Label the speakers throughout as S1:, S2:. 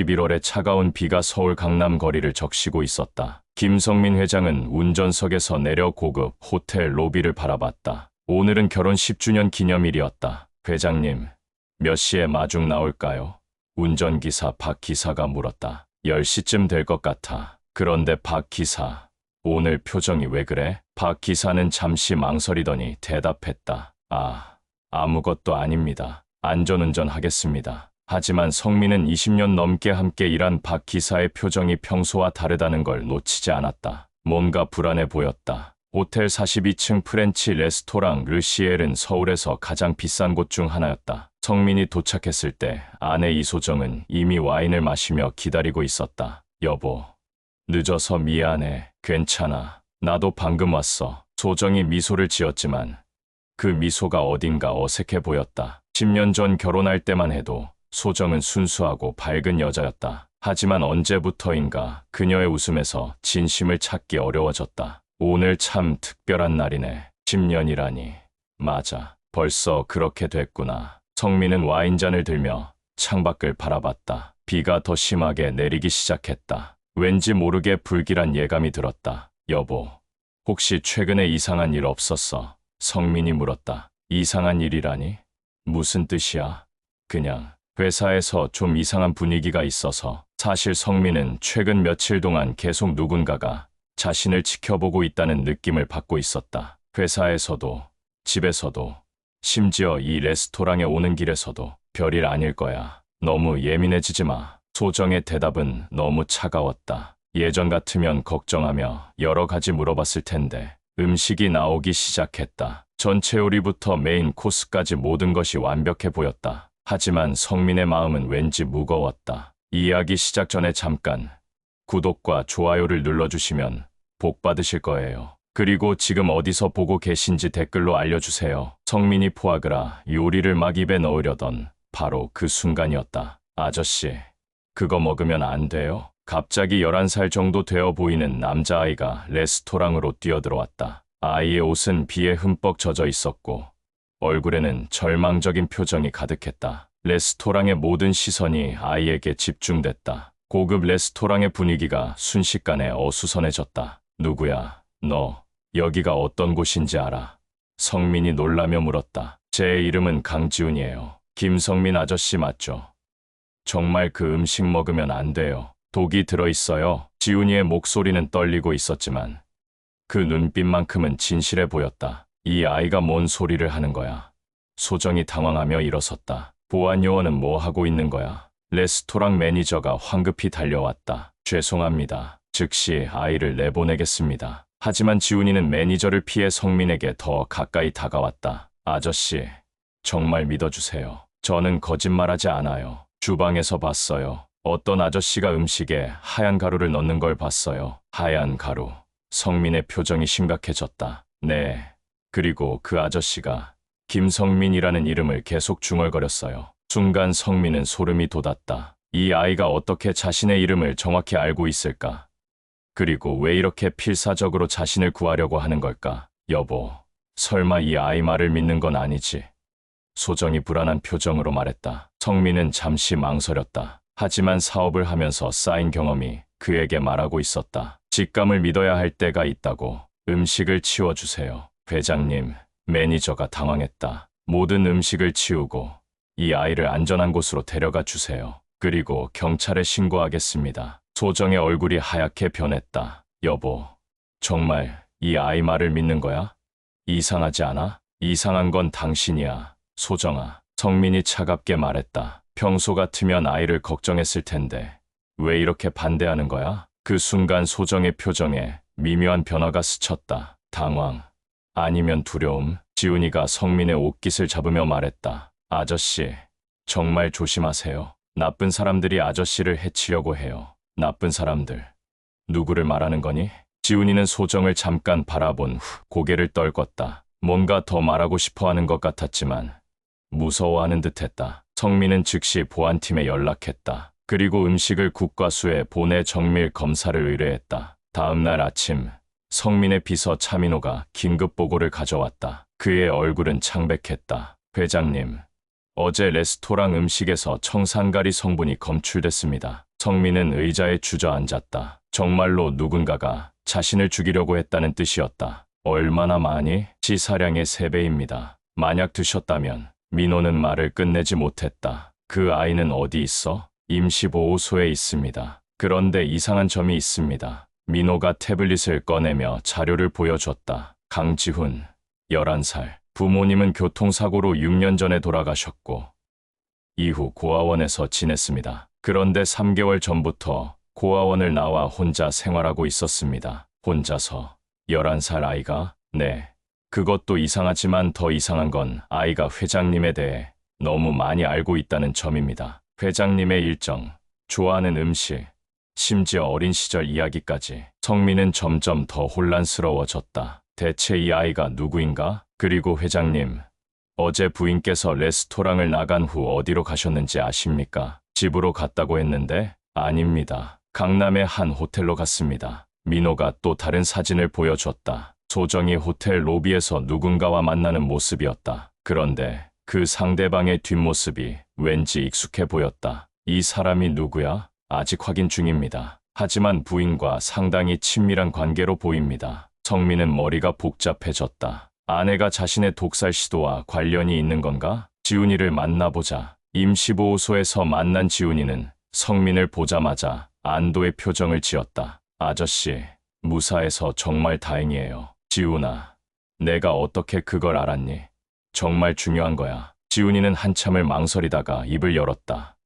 S1: 11월에 차가운 비가 서울 강남 거리를 적시고 있었다. 김성민 회장은 운전석에서 내려 고급 호텔 로비를 바라봤다. 오늘은 결혼 10주년 기념일이었다. 회장님, 몇 시에 마중 나올까요? 운전기사 박 기사가 물었다. 10시쯤 될 것 같아. 그런데 박 기사, 오늘 표정이 왜 그래? 박 기사는 잠시 망설이더니 대답했다. 아무것도 아닙니다. 안전운전 하겠습니다. 하지만 성민은 20년 넘게 함께 일한 박 기사의 표정이 평소와 다르다는 걸 놓치지 않았다. 뭔가 불안해 보였다. 호텔 42층 프렌치 레스토랑 르시엘은 서울에서 가장 비싼 곳 중 하나였다. 성민이 도착했을 때 아내 이소정은 이미 와인을 마시며 기다리고 있었다. 여보, 늦어서 미안해. 괜찮아. 나도 방금 왔어. 소정이 미소를 지었지만 그 미소가 어딘가 어색해 보였다. 10년 전 결혼할 때만 해도 소정은 순수하고 밝은 여자였다. 하지만 언제부터인가 그녀의 웃음에서 진심을 찾기 어려워졌다. 오늘 참 특별한 날이네. 10년이라니. 맞아. 벌써 그렇게 됐구나. 성민은 와인잔을 들며 창밖을 바라봤다. 비가 더 심하게 내리기 시작했다. 왠지 모르게 불길한 예감이 들었다. 여보, 혹시 최근에 이상한 일 없었어? 성민이 물었다. 이상한 일이라니? 무슨 뜻이야? 그냥 회사에서 좀 이상한 분위기가 있어서. 사실 성민은 최근 며칠 동안 계속 누군가가 자신을 지켜보고 있다는 느낌을 받고 있었다. 회사에서도, 집에서도, 심지어 이 레스토랑에 오는 길에서도. 별일 아닐 거야. 너무 예민해지지 마. 소정의 대답은 너무 차가웠다. 예전 같으면 걱정하며 여러 가지 물어봤을 텐데. 음식이 나오기 시작했다. 전체 요리부터 메인 코스까지 모든 것이 완벽해 보였다. 하지만 성민의 마음은 왠지 무거웠다. 이야기 시작 전에 잠깐 구독과 좋아요를 눌러주시면 복 받으실 거예요. 그리고 지금 어디서 보고 계신지 댓글로 알려주세요. 성민이 포아그라 요리를 막 입에 넣으려던 바로 그 순간이었다. 아저씨, 그거 먹으면 안 돼요? 갑자기 11살 정도 되어 보이는 남자아이가 레스토랑으로 뛰어들어왔다. 아이의 옷은 비에 흠뻑 젖어 있었고 얼굴에는 절망적인 표정이 가득했다. 레스토랑의 모든 시선이 아이에게 집중됐다. 고급 레스토랑의 분위기가 순식간에 어수선해졌다. 누구야? 너 여기가 어떤 곳인지 알아? 성민이 놀라며 물었다. 제 이름은 강지훈이에요. 김성민 아저씨 맞죠? 정말 그 음식 먹으면 안 돼요. 독이 들어있어요. 지훈이의 목소리는 떨리고 있었지만 그 눈빛만큼은 진실해 보였다. 이 아이가 뭔 소리를 하는 거야? 소정이 당황하며 일어섰다. 보안 요원은 뭐 하고 있는 거야? 레스토랑 매니저가 황급히 달려왔다. 죄송합니다. 즉시 아이를 내보내겠습니다. 하지만 지훈이는 매니저를 피해 성민에게 더 가까이 다가왔다. 아저씨, 정말 믿어주세요. 저는 거짓말하지 않아요. 주방에서 봤어요. 어떤 아저씨가 음식에 하얀 가루를 넣는 걸 봤어요. 하얀 가루. 성민의 표정이 심각해졌다. 네. 그리고 그 아저씨가 김성민이라는 이름을 계속 중얼거렸어요. 순간 성민은 소름이 돋았다. 이 아이가 어떻게 자신의 이름을 정확히 알고 있을까? 그리고 왜 이렇게 필사적으로 자신을 구하려고 하는 걸까? 여보, 설마 이 아이 말을 믿는 건 아니지? 소정이 불안한 표정으로 말했다. 성민은 잠시 망설였다. 하지만 사업을 하면서 쌓인 경험이 그에게 말하고 있었다. 직감을 믿어야 할 때가 있다고. 음식을 치워주세요. 회장님, 매니저가 당황했다. 모든 음식을 치우고 이 아이를 안전한 곳으로 데려가 주세요. 그리고 경찰에 신고하겠습니다. 소정의 얼굴이 하얗게 변했다. 여보, 정말 이 아이 말을 믿는 거야? 이상하지 않아? 이상한 건 당신이야, 소정아. 성민이 차갑게 말했다. 평소 같으면 아이를 걱정했을 텐데 왜 이렇게 반대하는 거야? 그 순간 소정의 표정에 미묘한 변화가 스쳤다. 당황, 아니면 두려움. 지훈이가 성민의 옷깃을 잡으며 말했다. 아저씨, 정말 조심하세요. 나쁜 사람들이 아저씨를 해치려고 해요. 나쁜 사람들. 누구를 말하는 거니? 지훈이는 소정을 잠깐 바라본 후 고개를 떨궜다. 뭔가 더 말하고 싶어하는 것 같았지만 무서워하는 듯했다. 성민은 즉시 보안팀에 연락했다. 그리고 음식을 국과수에 보내 정밀 검사를 의뢰했다. 다음 날 아침, 성민의 비서 차민호가 긴급 보고를 가져왔다. 그의 얼굴은 창백했다. 회장님, 어제 레스토랑 음식에서 청산가리 성분이 검출됐습니다. 성민은 의자에 주저앉았다. 정말로 누군가가 자신을 죽이려고 했다는 뜻이었다. 얼마나 많이? 치사량의 3배입니다. 만약 드셨다면. 민호는 말을 끝내지 못했다. 그 아이는 어디 있어? 임시보호소에 있습니다. 그런데 이상한 점이 있습니다. 민호가 태블릿을 꺼내며 자료를 보여줬다. 강지훈, 11살. 부모님은 교통사고로 6년 전에 돌아가셨고 이후 고아원에서 지냈습니다. 그런데 3개월 전부터 고아원을 나와 혼자 생활하고 있었습니다. 혼자서 11살 아이가? 네. 그것도 이상하지만 더 이상한 건 아이가 회장님에 대해 너무 많이 알고 있다는 점입니다. 회장님의 일정, 좋아하는 음식, 심지어 어린 시절 이야기까지. 성민은 점점 더 혼란스러워졌다. 대체 이 아이가 누구인가? 그리고 회장님, 어제 부인께서 레스토랑을 나간 후 어디로 가셨는지 아십니까? 집으로 갔다고 했는데 아닙니다. 강남의 한 호텔로 갔습니다. 민호가 또 다른 사진을 보여줬다. 소정이 호텔 로비에서 누군가와 만나는 모습이었다. 그런데 그 상대방의 뒷모습이 왠지 익숙해 보였다. 이 사람이 누구야? 아직 확인 중입니다. 하지만 부인과 상당히 친밀한 관계로 보입니다. 성민은 머리가 복잡해졌다. 아내가 자신의 독살 시도와 관련이 있는 건가? 지훈이를 만나보자. 임시보호소에서 만난 지훈이는 성민을 보자마자 안도의 표정을 지었다. 아저씨, 무사해서 정말 다행이에요. 지훈아, 내가 어떻게 그걸 알았니? 정말 중요한 거야. 지훈이는 한참을 망설이다가 입을 열었다.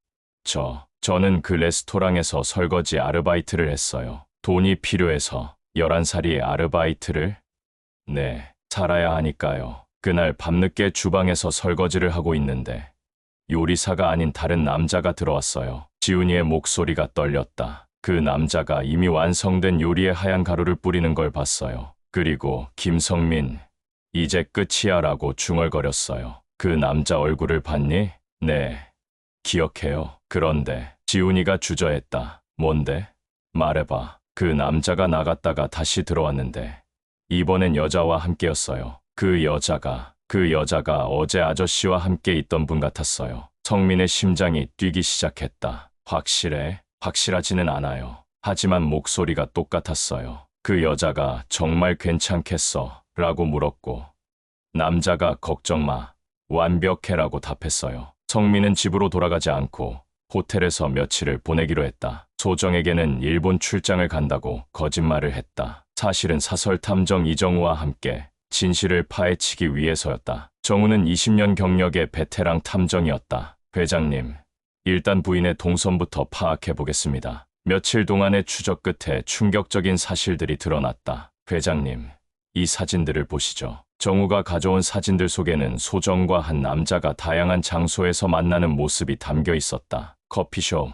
S1: 저는 그 레스토랑에서 설거지 아르바이트를 했어요. 돈이 필요해서 11살이 아르바이트를? 네, 살아야 하니까요. 그날 밤늦게 주방에서 설거지를 하고 있는데 요리사가 아닌 다른 남자가 들어왔어요. 지훈이의 목소리가 떨렸다. 그 남자가 이미 완성된 요리에 하얀 가루를 뿌리는 걸 봤어요. 그리고 김성민, 이제 끝이야 라고 중얼거렸어요. 그 남자 얼굴을 봤니? 네, 기억해요. 그런데 지훈이가 주저했다. 뭔데? 말해봐. 그 남자가 나갔다가 다시 들어왔는데 이번엔 여자와 함께였어요. 그 여자가 어제 아저씨와 함께 있던 분 같았어요. 성민의 심장이 뛰기 시작했다. 확실해? 확실하지는 않아요. 하지만 목소리가 똑같았어요. 그 여자가 정말 괜찮겠어? 라고 물었고 남자가 걱정 마. 완벽해 라고 답했어요. 성민은 집으로 돌아가지 않고 호텔에서 며칠을 보내기로 했다. 소정에게는 일본 출장을 간다고 거짓말을 했다. 사실은 사설탐정 이정우와 함께 진실을 파헤치기 위해서였다. 정우는 20년 경력의 베테랑 탐정이었다. 회장님, 일단 부인의 동선부터 파악해보겠습니다. 며칠 동안의 추적 끝에 충격적인 사실들이 드러났다. 회장님, 이 사진들을 보시죠. 정우가 가져온 사진들 속에는 소정과 한 남자가 다양한 장소에서 만나는 모습이 담겨 있었다. 커피숍,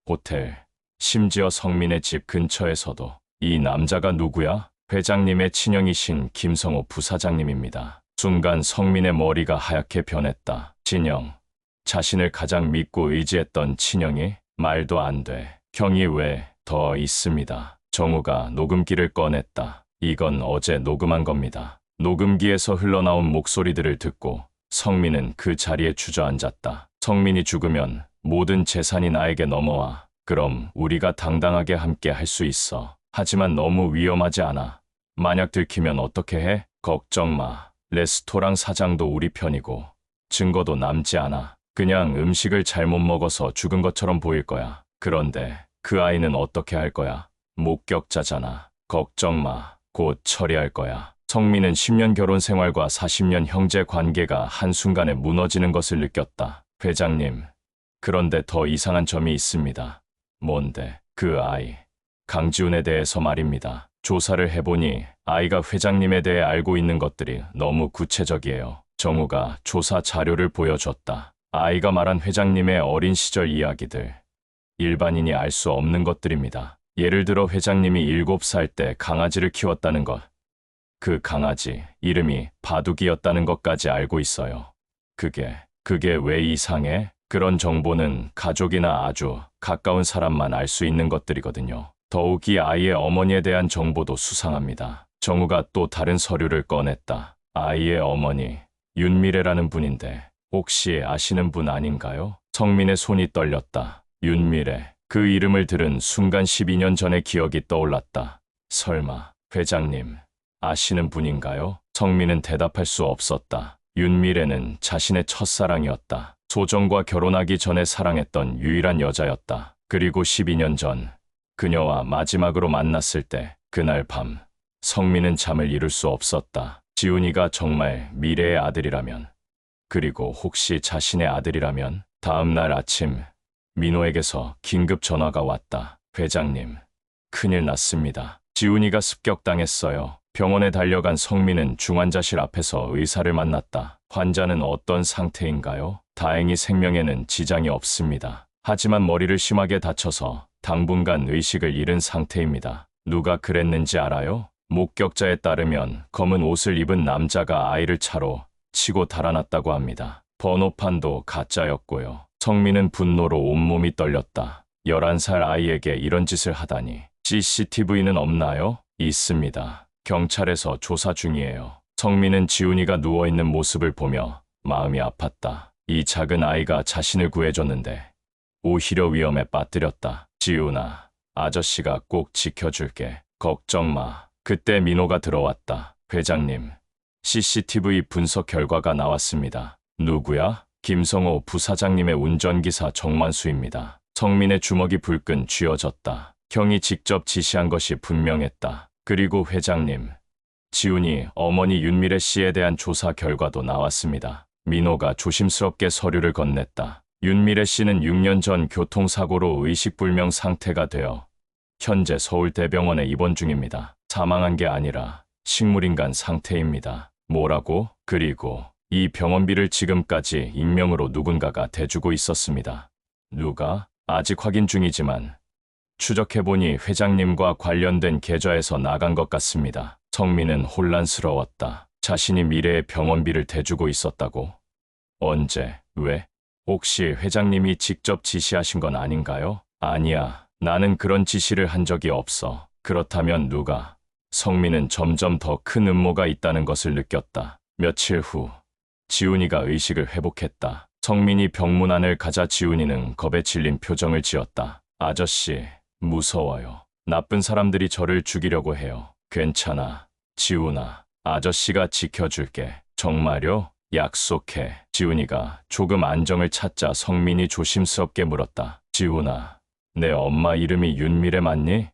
S1: 호텔, 심지어 성민의 집 근처에서도. 이 남자가 누구야? 회장님의 친형이신 김성호 부사장님입니다. 순간 성민의 머리가 하얗게 변했다. 친형, 자신을 가장 믿고 의지했던 친형이? 말도 안 돼. 형이 왜? 더 있습니다. 정우가 녹음기를 꺼냈다. 이건 어제 녹음한 겁니다. 녹음기에서 흘러나온 목소리들을 듣고 성민은 그 자리에 주저앉았다. 성민이 죽으면 모든 재산이 나에게 넘어와. 그럼 우리가 당당하게 함께 할 수 있어. 하지만 너무 위험하지 않아. 만약 들키면 어떻게 해? 걱정 마. 레스토랑 사장도 우리 편이고 증거도 남지 않아. 그냥 음식을 잘못 먹어서 죽은 것처럼 보일 거야. 그런데 그 아이는 어떻게 할 거야? 목격자잖아. 걱정 마. 곧 처리할 거야. 성민은 10년 결혼 생활과 40년 형제 관계가 한순간에 무너지는 것을 느꼈다. 회장님, 그런데 더 이상한 점이 있습니다. 뭔데? 그 아이, 강지훈에 대해서 말입니다. 조사를 해보니 아이가 회장님에 대해 알고 있는 것들이 너무 구체적이에요. 정우가 조사 자료를 보여줬다. 아이가 말한 회장님의 어린 시절 이야기들. 일반인이 알 수 없는 것들입니다. 예를 들어 회장님이 7살 때 강아지를 키웠다는 것. 그 강아지 이름이 바둑이었다는 것까지 알고 있어요. 그게 왜 이상해? 그런 정보는 가족이나 아주 가까운 사람만 알 수 있는 것들이거든요. 더욱이 아이의 어머니에 대한 정보도 수상합니다. 정우가 또 다른 서류를 꺼냈다. 아이의 어머니, 윤미래라는 분인데 혹시 아시는 분 아닌가요? 성민의 손이 떨렸다. 윤미래. 그 이름을 들은 순간 12년 전의 기억이 떠올랐다. 설마 회장님 아시는 분인가요? 성민은 대답할 수 없었다. 윤미래는 자신의 첫사랑이었다. 소정과 결혼하기 전에 사랑했던 유일한 여자였다. 그리고 12년 전 그녀와 마지막으로 만났을 때 그날 밤 성민은 잠을 이룰 수 없었다. 지훈이가 정말 미래의 아들이라면, 그리고 혹시 자신의 아들이라면. 다음 날 아침 민호에게서 긴급 전화가 왔다. 회장님, 큰일 났습니다. 지훈이가 습격당했어요. 병원에 달려간 성민은 중환자실 앞에서 의사를 만났다. 환자는 어떤 상태인가요? 다행히 생명에는 지장이 없습니다. 하지만 머리를 심하게 다쳐서 당분간 의식을 잃은 상태입니다. 누가 그랬는지 알아요? 목격자에 따르면 검은 옷을 입은 남자가 아이를 차로 치고 달아났다고 합니다. 번호판도 가짜였고요. 성민은 분노로 온몸이 떨렸다. 11살 아이에게 이런 짓을 하다니. CCTV는 없나요? 있습니다. 경찰에서 조사 중이에요. 성민은 지훈이가 누워있는 모습을 보며 마음이 아팠다. 이 작은 아이가 자신을 구해줬는데 오히려 위험에 빠뜨렸다. 지훈아, 아저씨가 꼭 지켜줄게. 걱정 마. 그때 민호가 들어왔다. 회장님, CCTV 분석 결과가 나왔습니다. 누구야? 김성호 부사장님의 운전기사 정만수입니다. 성민의 주먹이 불끈 쥐어졌다. 형이 직접 지시한 것이 분명했다. 그리고 회장님, 지훈이 어머니 윤미래 씨에 대한 조사 결과도 나왔습니다. 민호가 조심스럽게 서류를 건넸다. 윤미래 씨는 6년 전 교통사고로 의식불명 상태가 되어 현재 서울대병원에 입원 중입니다. 사망한 게 아니라 식물인간 상태입니다. 뭐라고? 그리고 이 병원비를 지금까지 익명으로 누군가가 대주고 있었습니다. 누가? 아직 확인 중이지만 추적해보니 회장님과 관련된 계좌에서 나간 것 같습니다. 성민은 혼란스러웠다. 자신이 미래의 병원비를 대주고 있었다고? 언제? 왜? 혹시 회장님이 직접 지시하신 건 아닌가요? 아니야. 나는 그런 지시를 한 적이 없어. 그렇다면 누가? 성민은 점점 더 큰 음모가 있다는 것을 느꼈다. 며칠 후 지훈이가 의식을 회복했다. 성민이 병문 안을 가자 지훈이는 겁에 질린 표정을 지었다. 아저씨, 무서워요. 나쁜 사람들이 저를 죽이려고 해요. 괜찮아. 지훈아, 아저씨가 지켜줄게. 정말요? 약속해. 지훈이가 조금 안정을 찾자 성민이 조심스럽게 물었다. 지훈아, 내 엄마 이름이 윤미래 맞니?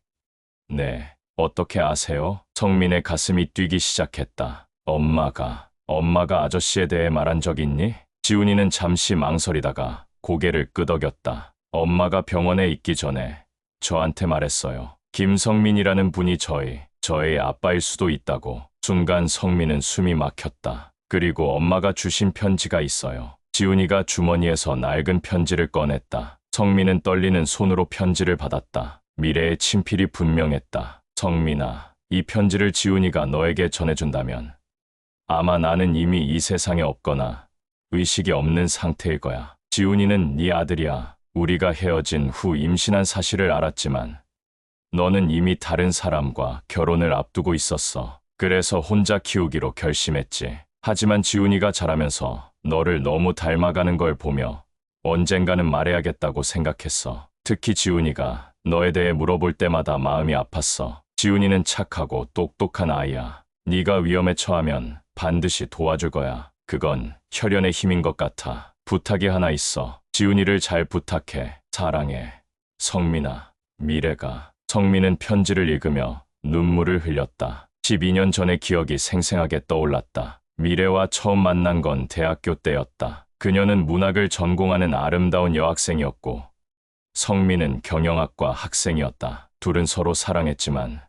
S1: 네. 어떻게 아세요? 성민의 가슴이 뛰기 시작했다. 엄마가 아저씨에 대해 말한 적 있니? 지훈이는 잠시 망설이다가 고개를 끄덕였다. 엄마가 병원에 있기 전에 저한테 말했어요. 김성민이라는 분이 저의 아빠일 수도 있다고. 순간 성민은 숨이 막혔다. 그리고 엄마가 주신 편지가 있어요. 지훈이가 주머니에서 낡은 편지를 꺼냈다. 성민은 떨리는 손으로 편지를 받았다. 미래의 친필이 분명했다. 성민아, 이 편지를 지훈이가 너에게 전해준다면 아마 나는 이미 이 세상에 없거나 의식이 없는 상태일 거야. 지훈이는 네 아들이야. 우리가 헤어진 후 임신한 사실을 알았지만 너는 이미 다른 사람과 결혼을 앞두고 있었어. 그래서 혼자 키우기로 결심했지. 하지만 지훈이가 자라면서 너를 너무 닮아가는 걸 보며 언젠가는 말해야겠다고 생각했어. 특히 지훈이가 너에 대해 물어볼 때마다 마음이 아팠어. 지훈이는 착하고 똑똑한 아이야. 네가 위험에 처하면 반드시 도와줄 거야. 그건 혈연의 힘인 것 같아. 부탁이 하나 있어. 지훈이를 잘 부탁해. 사랑해. 성민아. 미래가. 성민은 편지를 읽으며 눈물을 흘렸다. 12년 전의 기억이 생생하게 떠올랐다. 미래와 처음 만난 건 대학교 때였다. 그녀는 문학을 전공하는 아름다운 여학생이었고 성민은 경영학과 학생이었다. 둘은 서로 사랑했지만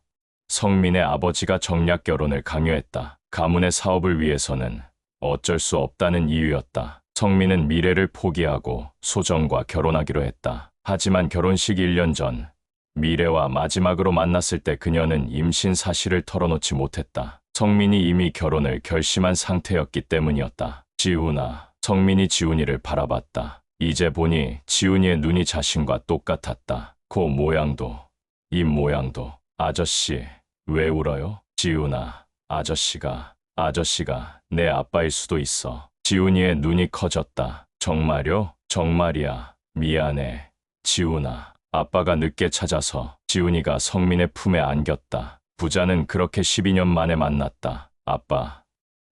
S1: 성민의 아버지가 정략 결혼을 강요했다. 가문의 사업을 위해서는 어쩔 수 없다는 이유였다. 성민은 미래를 포기하고 소정과 결혼하기로 했다. 하지만 결혼식 1년 전 미래와 마지막으로 만났을 때 그녀는 임신 사실을 털어놓지 못했다. 성민이 이미 결혼을 결심한 상태였기 때문이었다. 지훈아. 성민이 지훈이를 바라봤다. 이제 보니 지훈이의 눈이 자신과 똑같았다. 코 모양도, 입 모양도. 아저씨, 왜 울어요? 지훈아, 아저씨가 내 아빠일 수도 있어. 지훈이의 눈이 커졌다. 정말요? 정말이야. 미안해. 지훈아. 아빠가 늦게 찾아서 지훈이가 성민의 품에 안겼다. 부자는 그렇게 12년 만에 만났다. 아빠.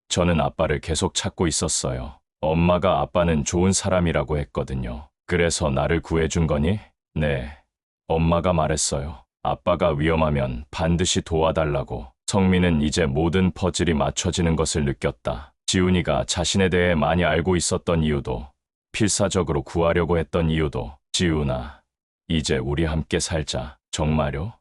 S1: 저는 아빠를 계속 찾고 있었어요. 엄마가 아빠는 좋은 사람이라고 했거든요. 그래서 나를 구해준 거니? 네. 엄마가 말했어요. 아빠가 위험하면 반드시 도와달라고. 성민은 이제 모든 퍼즐이 맞춰지는 것을 느꼈다. 지훈이가 자신에 대해 많이 알고 있었던 이유도, 필사적으로 구하려고 했던 이유도. 지훈아, 이제 우리 함께 살자. 정말요?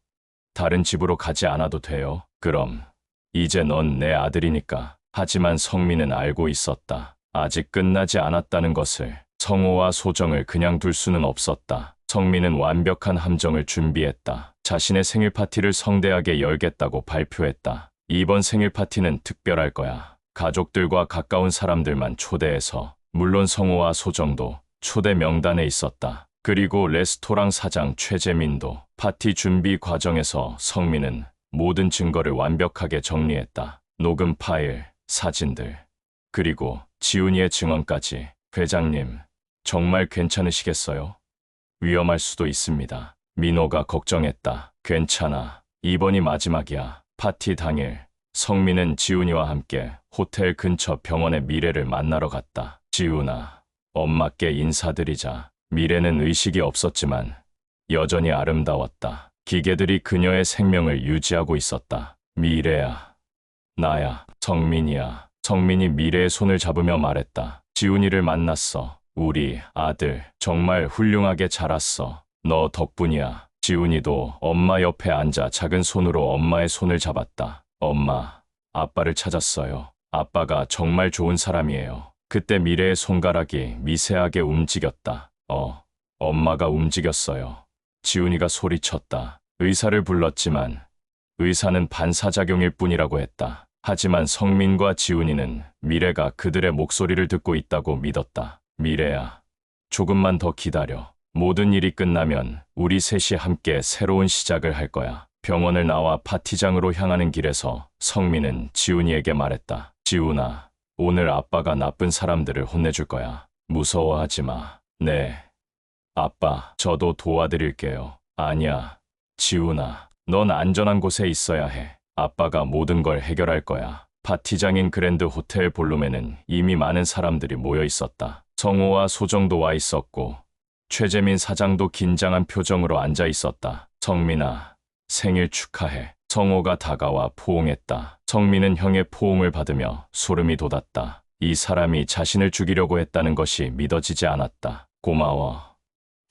S1: 다른 집으로 가지 않아도 돼요? 그럼. 이제 넌 내 아들이니까. 하지만 성민은 알고 있었다. 아직 끝나지 않았다는 것을. 성호와 소정을 그냥 둘 수는 없었다. 성민은 완벽한 함정을 준비했다. 자신의 생일 파티를 성대하게 열겠다고 발표했다. 이번 생일 파티는 특별할 거야. 가족들과 가까운 사람들만 초대해서, 물론 성호와 소정도 초대 명단에 있었다. 그리고 레스토랑 사장 최재민도. 파티 준비 과정에서 성민은 모든 증거를 완벽하게 정리했다. 녹음 파일, 사진들, 그리고 지훈이의 증언까지. 회장님, 정말 괜찮으시겠어요? 위험할 수도 있습니다. 민호가 걱정했다. 괜찮아. 이번이 마지막이야. 파티 당일, 성민은 지훈이와 함께 호텔 근처 병원의 미래를 만나러 갔다. 지훈아, 엄마께 인사드리자. 미래는 의식이 없었지만 여전히 아름다웠다. 기계들이 그녀의 생명을 유지하고 있었다. 미래야. 나야. 성민이야. 성민이 미래의 손을 잡으며 말했다. 지훈이를 만났어. 우리 아들 정말 훌륭하게 자랐어. 너 덕분이야. 지훈이도 엄마 옆에 앉아 작은 손으로 엄마의 손을 잡았다. 엄마, 아빠를 찾았어요. 아빠가 정말 좋은 사람이에요. 그때 미래의 손가락이 미세하게 움직였다. 엄마가 움직였어요. 지훈이가 소리쳤다. 의사를 불렀지만 의사는 반사작용일 뿐이라고 했다. 하지만 성민과 지훈이는 미래가 그들의 목소리를 듣고 있다고 믿었다. 미래야, 조금만 더 기다려. 모든 일이 끝나면 우리 셋이 함께 새로운 시작을 할 거야. 병원을 나와 파티장으로 향하는 길에서 성민은 지훈이에게 말했다. 지훈아, 오늘 아빠가 나쁜 사람들을 혼내줄 거야. 무서워하지 마. 네. 아빠, 저도 도와드릴게요. 아니야. 지훈아, 넌 안전한 곳에 있어야 해. 아빠가 모든 걸 해결할 거야. 파티장인 그랜드 호텔 볼룸에는 이미 많은 사람들이 모여 있었다. 성호와 소정도 와 있었고 최재민 사장도 긴장한 표정으로 앉아 있었다. 성민아, 생일 축하해. 성호가 다가와 포옹했다. 성민은 형의 포옹을 받으며 소름이 돋았다. 이 사람이 자신을 죽이려고 했다는 것이 믿어지지 않았다. 고마워.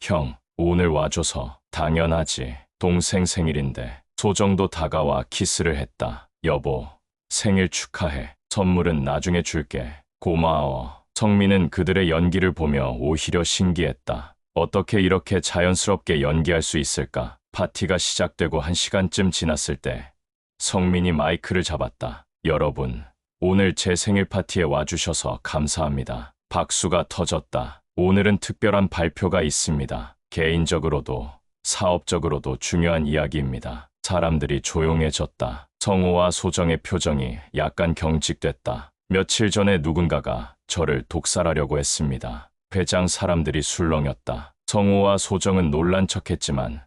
S1: 형, 오늘 와줘서. 당연하지. 동생 생일인데. 소정도 다가와 키스를 했다. 여보, 생일 축하해. 선물은 나중에 줄게. 고마워. 성민은 그들의 연기를 보며 오히려 신기했다. 어떻게 이렇게 자연스럽게 연기할 수 있을까? 파티가 시작되고 1시간쯤 지났을 때 성민이 마이크를 잡았다. 여러분, 오늘 제 생일 파티에 와주셔서 감사합니다. 박수가 터졌다. 오늘은 특별한 발표가 있습니다. 개인적으로도 사업적으로도 중요한 이야기입니다. 사람들이 조용해졌다. 성호와 소정의 표정이 약간 경직됐다. 며칠 전에 누군가가 저를 독살하려고 했습니다. 회장 사람들이 술렁였다. 성호와 소정은 놀란 척했지만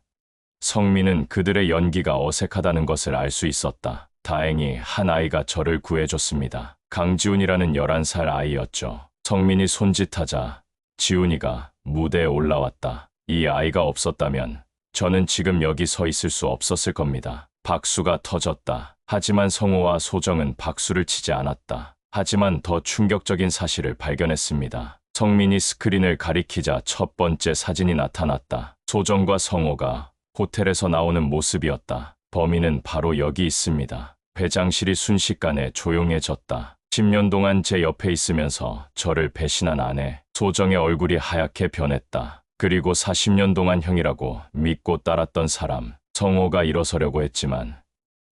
S1: 성민은 그들의 연기가 어색하다는 것을 알 수 있었다. 다행히 한 아이가 저를 구해줬습니다. 강지훈이라는 11살 아이였죠. 성민이 손짓하자 지훈이가 무대에 올라왔다. 이 아이가 없었다면 저는 지금 여기 서 있을 수 없었을 겁니다. 박수가 터졌다. 하지만 성호와 소정은 박수를 치지 않았다. 하지만 더 충격적인 사실을 발견했습니다. 성민이 스크린을 가리키자 첫 번째 사진이 나타났다. 소정과 성호가 호텔에서 나오는 모습이었다. 범인은 바로 여기 있습니다. 회장실이 순식간에 조용해졌다. 10년 동안 제 옆에 있으면서 저를 배신한 아내, 소정의 얼굴이 하얗게 변했다. 그리고 40년 동안 형이라고 믿고 따랐던 사람, 성호가 일어서려고 했지만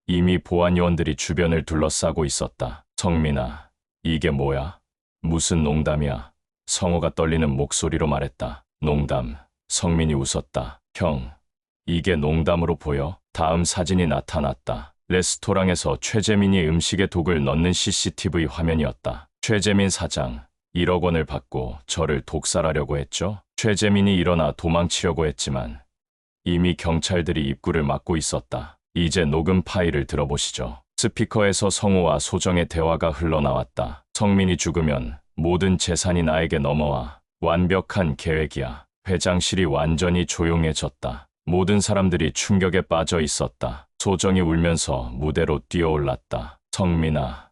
S1: 이미 보안 요원들이 주변을 둘러싸고 있었다. 성민아, 이게 뭐야? 무슨 농담이야? 성호가 떨리는 목소리로 말했다. 농담. 성민이 웃었다. 형, 이게 농담으로 보여? 다음 사진이 나타났다. 레스토랑에서 최재민이 음식에 독을 넣는 CCTV 화면이었다. 최재민 사장, 1억 원을 받고 저를 독살하려고 했죠. 최재민이 일어나 도망치려고 했지만 이미 경찰들이 입구를 막고 있었다. 이제 녹음 파일을 들어보시죠. 스피커에서 성호와 소정의 대화가 흘러나왔다. 성민이 죽으면 모든 재산이 나에게 넘어와. 완벽한 계획이야. 회장실이 완전히 조용해졌다. 모든 사람들이 충격에 빠져 있었다. 소정이 울면서 무대로 뛰어올랐다. 성민아,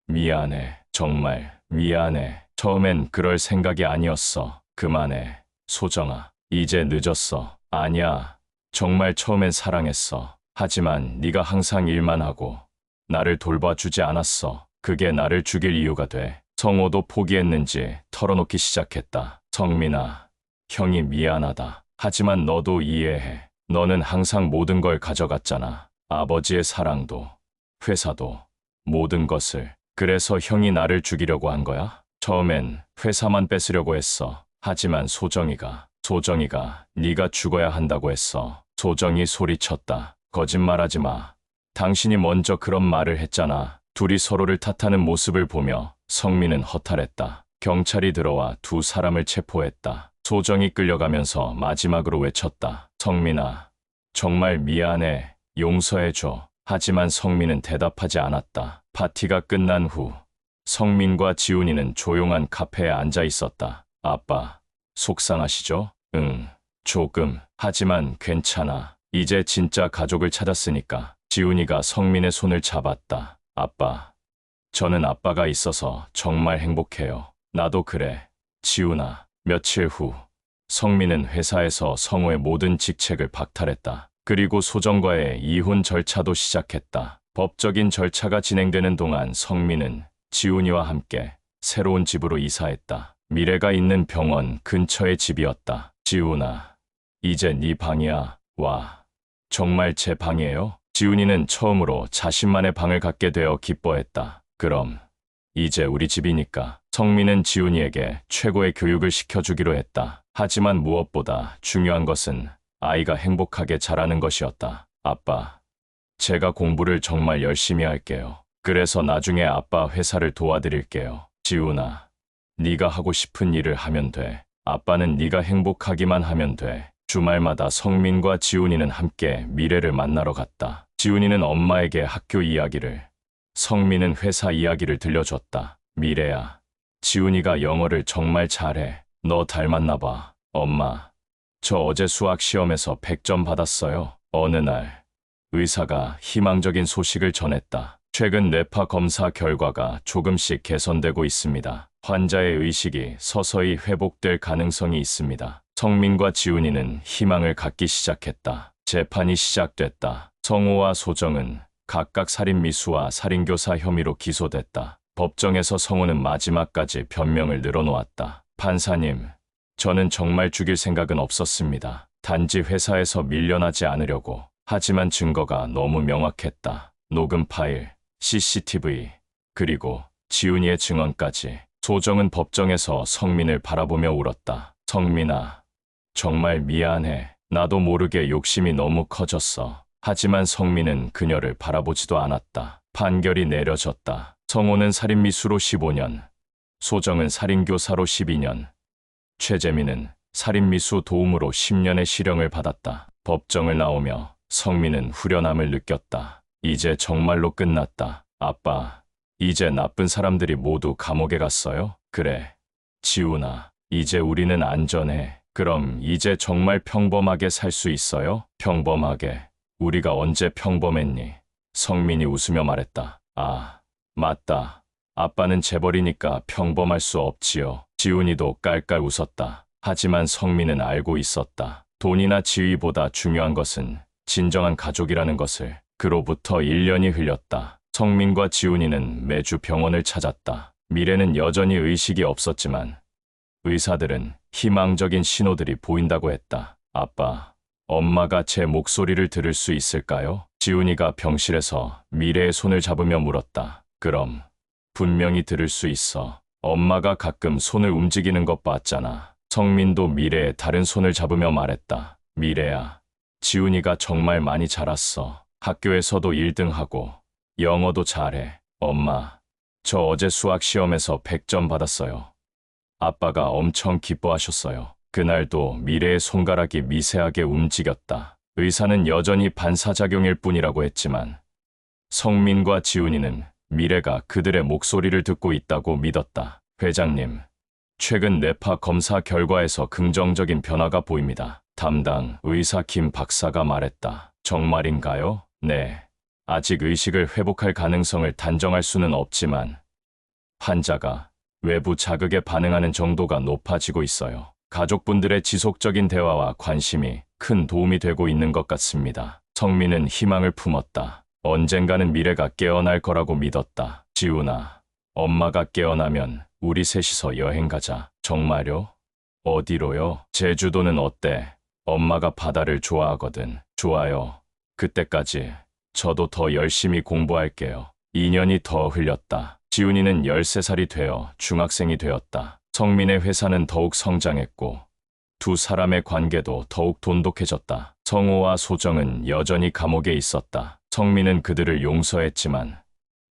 S1: 미안해. 정말 미안해. 처음엔 그럴 생각이 아니었어. 그만해. 소정아, 이제 늦었어. 아니야. 정말 처음엔 사랑했어. 하지만 네가 항상 일만 하고 나를 돌봐주지 않았어. 그게 나를 죽일 이유가 돼. 성호도 포기했는지 털어놓기 시작했다. 성민아, 형이 미안하다. 하지만 너도 이해해. 너는 항상 모든 걸 가져갔잖아. 아버지의 사랑도, 회사도, 모든 것을. 그래서 형이 나를 죽이려고 한 거야? 처음엔 회사만 뺏으려고 했어. 하지만 소정이가 네가 죽어야 한다고 했어. 소정이 소리쳤다. 거짓말하지 마. 당신이 먼저 그런 말을 했잖아. 둘이 서로를 탓하는 모습을 보며 성민은 허탈했다. 경찰이 들어와 두 사람을 체포했다. 소정이 끌려가면서 마지막으로 외쳤다. 성민아, 정말 미안해. 용서해줘. 하지만 성민은 대답하지 않았다. 파티가 끝난 후 성민과 지훈이는 조용한 카페에 앉아 있었다. 아빠, 속상하시죠? 응, 조금. 하지만 괜찮아. 이제 진짜 가족을 찾았으니까. 지훈이가 성민의 손을 잡았다. 아빠, 저는 아빠가 있어서 정말 행복해요. 나도 그래. 지훈아. 며칠 후 성민은 회사에서 성호의 모든 직책을 박탈했다. 그리고 소정과의 이혼 절차도 시작했다. 법적인 절차가 진행되는 동안 성민은 지훈이와 함께 새로운 집으로 이사했다. 미래가 있는 병원 근처의 집이었다. 지훈아, 이제 네 방이야. 와, 정말 제 방이에요? 지훈이는 처음으로 자신만의 방을 갖게 되어 기뻐했다. 그럼 이제 우리 집이니까. 성민은 지훈이에게 최고의 교육을 시켜주기로 했다. 하지만 무엇보다 중요한 것은 아이가 행복하게 자라는 것이었다. 아빠, 제가 공부를 정말 열심히 할게요. 그래서 나중에 아빠 회사를 도와드릴게요. 지훈아, 네가 하고 싶은 일을 하면 돼. 아빠는 네가 행복하기만 하면 돼. 주말마다 성민과 지훈이는 함께 미래를 만나러 갔다. 지훈이는 엄마에게 학교 이야기를, 성민은 회사 이야기를 들려줬다. 미래야, 지훈이가 영어를 정말 잘해. 너 닮았나 봐. 엄마, 저 어제 수학 시험에서 100점 받았어요. 어느 날 의사가 희망적인 소식을 전했다. 최근 뇌파 검사 결과가 조금씩 개선되고 있습니다. 환자의 의식이 서서히 회복될 가능성이 있습니다. 성민과 지훈이는 희망을 갖기 시작했다. 재판이 시작됐다. 성호와 소정은 각각 살인미수와 살인교사 혐의로 기소됐다. 법정에서 성호는 마지막까지 변명을 늘어놓았다. 판사님, 저는 정말 죽일 생각은 없었습니다. 단지 회사에서 밀려나지 않으려고. 하지만 증거가 너무 명확했다. 녹음 파일, CCTV, 그리고 지훈이의 증언까지. 소정은 법정에서 성민을 바라보며 울었다. 성민아, 정말 미안해. 나도 모르게 욕심이 너무 커졌어. 하지만 성민은 그녀를 바라보지도 않았다. 판결이 내려졌다. 성호는 살인미수로 15년, 소정은 살인교사로 12년, 최재민은 살인미수 도움으로 10년의 실형을 받았다. 법정을 나오며 성민은 후련함을 느꼈다. 이제 정말로 끝났다. 아빠, 이제 나쁜 사람들이 모두 감옥에 갔어요? 그래. 지훈아, 이제 우리는 안전해. 그럼 이제 정말 평범하게 살 수 있어요? 평범하게. 우리가 언제 평범했니? 성민이 웃으며 말했다. 아, 맞다. 아빠는 재벌이니까 평범할 수 없지요. 지훈이도 깔깔 웃었다. 하지만 성민은 알고 있었다. 돈이나 지위보다 중요한 것은 진정한 가족이라는 것을. 그로부터 1년이 흘렸다. 성민과 지훈이는 매주 병원을 찾았다. 미래는 여전히 의식이 없었지만 의사들은 희망적인 신호들이 보인다고 했다. 아빠, 엄마가 제 목소리를 들을 수 있을까요? 지훈이가 병실에서 미래의 손을 잡으며 물었다. 그럼 분명히 들을 수 있어. 엄마가 가끔 손을 움직이는 것 봤잖아. 성민도 미래의 다른 손을 잡으며 말했다. 미래야, 지훈이가 정말 많이 자랐어. 학교에서도 1등하고 영어도 잘해. 엄마, 저 어제 수학 시험에서 100점 받았어요. 아빠가 엄청 기뻐하셨어요. 그날도 미래의 손가락이 미세하게 움직였다. 의사는 여전히 반사작용일 뿐이라고 했지만 성민과 지훈이는 미래가 그들의 목소리를 듣고 있다고 믿었다. 회장님, 최근 뇌파 검사 결과에서 긍정적인 변화가 보입니다. 담당 의사 김 박사가 말했다. 정말인가요? 네. 아직 의식을 회복할 가능성을 단정할 수는 없지만 환자가 외부 자극에 반응하는 정도가 높아지고 있어요. 가족분들의 지속적인 대화와 관심이 큰 도움이 되고 있는 것 같습니다. 성민은 희망을 품었다. 언젠가는 미래가 깨어날 거라고 믿었다. 지훈아, 엄마가 깨어나면 우리 셋이서 여행 가자. 정말요? 어디로요? 제주도는 어때? 엄마가 바다를 좋아하거든. 좋아요. 그때까지 저도 더 열심히 공부할게요. 2년이 더 흘렸다. 지훈이는 13살이 되어 중학생이 되었다. 성민의 회사는 더욱 성장했고 두 사람의 관계도 더욱 돈독해졌다. 성호와 소정은 여전히 감옥에 있었다. 성민은 그들을 용서했지만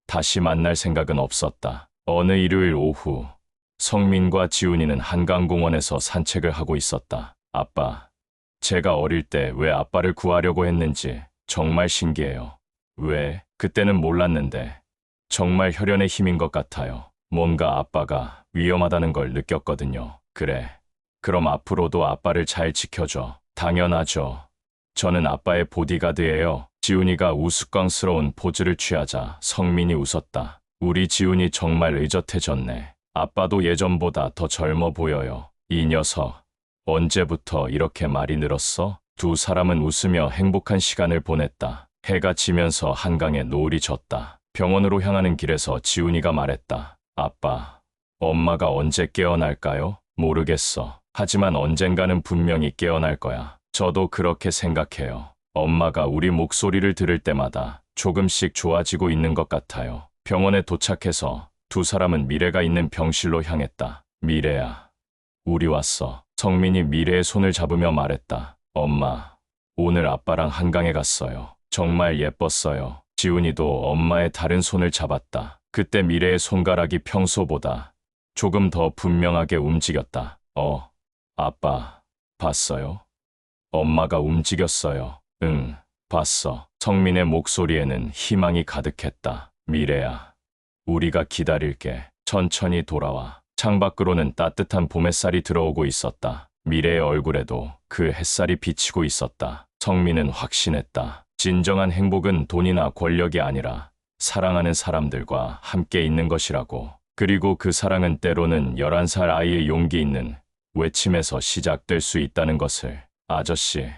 S1: 다시 만날 생각은 없었다. 어느 일요일 오후, 성민과 지훈이는 한강공원에서 산책을 하고 있었다. 아빠, 제가 어릴 때 왜 아빠를 구하려고 했는지 정말 신기해요. 왜? 그때는 몰랐는데 정말 혈연의 힘인 것 같아요. 뭔가 아빠가 위험하다는 걸 느꼈거든요. 그래. 그럼 앞으로도 아빠를 잘 지켜줘. 당연하죠. 저는 아빠의 보디가드예요. 지훈이가 우스꽝스러운 포즈를 취하자 성민이 웃었다. 우리 지훈이 정말 의젓해졌네. 아빠도 예전보다 더 젊어 보여요. 이 녀석, 언제부터 이렇게 말이 늘었어? 두 사람은 웃으며 행복한 시간을 보냈다. 해가 지면서 한강에 노을이 졌다. 병원으로 향하는 길에서 지훈이가 말했다. 아빠, 엄마가 언제 깨어날까요? 모르겠어. 하지만 언젠가는 분명히 깨어날 거야. 저도 그렇게 생각해요. 엄마가 우리 목소리를 들을 때마다 조금씩 좋아지고 있는 것 같아요. 병원에 도착해서 두 사람은 미래가 있는 병실로 향했다. 미래야, 우리 왔어. 성민이 미래의 손을 잡으며 말했다. 엄마, 오늘 아빠랑 한강에 갔어요. 정말 예뻤어요. 지훈이도 엄마의 다른 손을 잡았다. 그때 미래의 손가락이 평소보다 조금 더 분명하게 움직였다. 아빠, 봤어요? 엄마가 움직였어요. 응, 봤어. 성민의 목소리에는 희망이 가득했다. 미래야, 우리가 기다릴게. 천천히 돌아와. 창밖으로는 따뜻한 봄 햇살이 들어오고 있었다. 미래의 얼굴에도 그 햇살이 비치고 있었다. 성민은 확신했다. 진정한 행복은 돈이나 권력이 아니라 사랑하는 사람들과 함께 있는 것이라고. 그리고 그 사랑은 때로는 11살 아이의 용기 있는 외침에서 시작될 수 있다는 것을. 아저씨,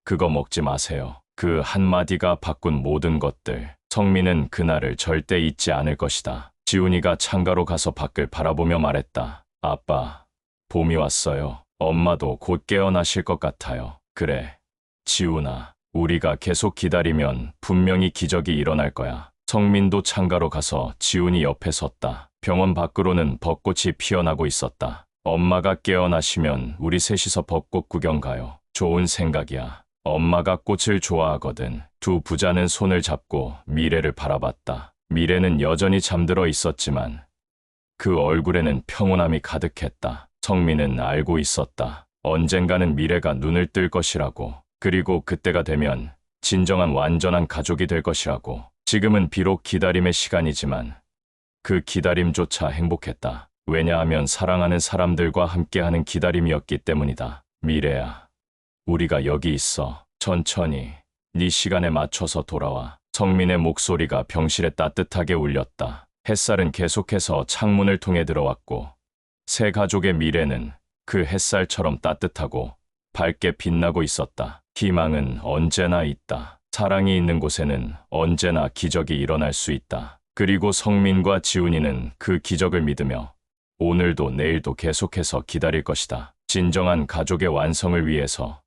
S1: 그거 먹지 마세요. 그 한마디가 바꾼 모든 것들. 성민은 그날을 절대 잊지 않을 것이다. 지훈이가 창가로 가서 밖을 바라보며 말했다. 아빠, 봄이 왔어요. 엄마도 곧 깨어나실 것 같아요. 그래, 지훈아, 우리가 계속 기다리면 분명히 기적이 일어날 거야. 성민도 창가로 가서 지훈이 옆에 섰다. 병원 밖으로는 벚꽃이 피어나고 있었다. 엄마가 깨어나시면 우리 셋이서 벚꽃 구경 가요. 좋은 생각이야. 엄마가 꽃을 좋아하거든. 두 부자는 손을 잡고 미래를 바라봤다. 미래는 여전히 잠들어 있었지만 그 얼굴에는 평온함이 가득했다. 성민은 알고 있었다. 언젠가는 미래가 눈을 뜰 것이라고. 그리고 그때가 되면 진정한 완전한 가족이 될 것이라고. 지금은 비록 기다림의 시간이지만 그 기다림조차 행복했다. 왜냐하면 사랑하는 사람들과 함께하는 기다림이었기 때문이다. 미래야, 우리가 여기 있어. 천천히 네 시간에 맞춰서 돌아와. 성민의 목소리가 병실에 따뜻하게 울렸다. 햇살은 계속해서 창문을 통해 들어왔고 세 가족의 미래는 그 햇살처럼 따뜻하고 밝게 빛나고 있었다. 희망은 언제나 있다. 사랑이 있는 곳에는 언제나 기적이 일어날 수 있다. 그리고 성민과 지훈이는 그 기적을 믿으며 오늘도 내일도 계속해서 기다릴 것이다. 진정한 가족의 완성을 위해서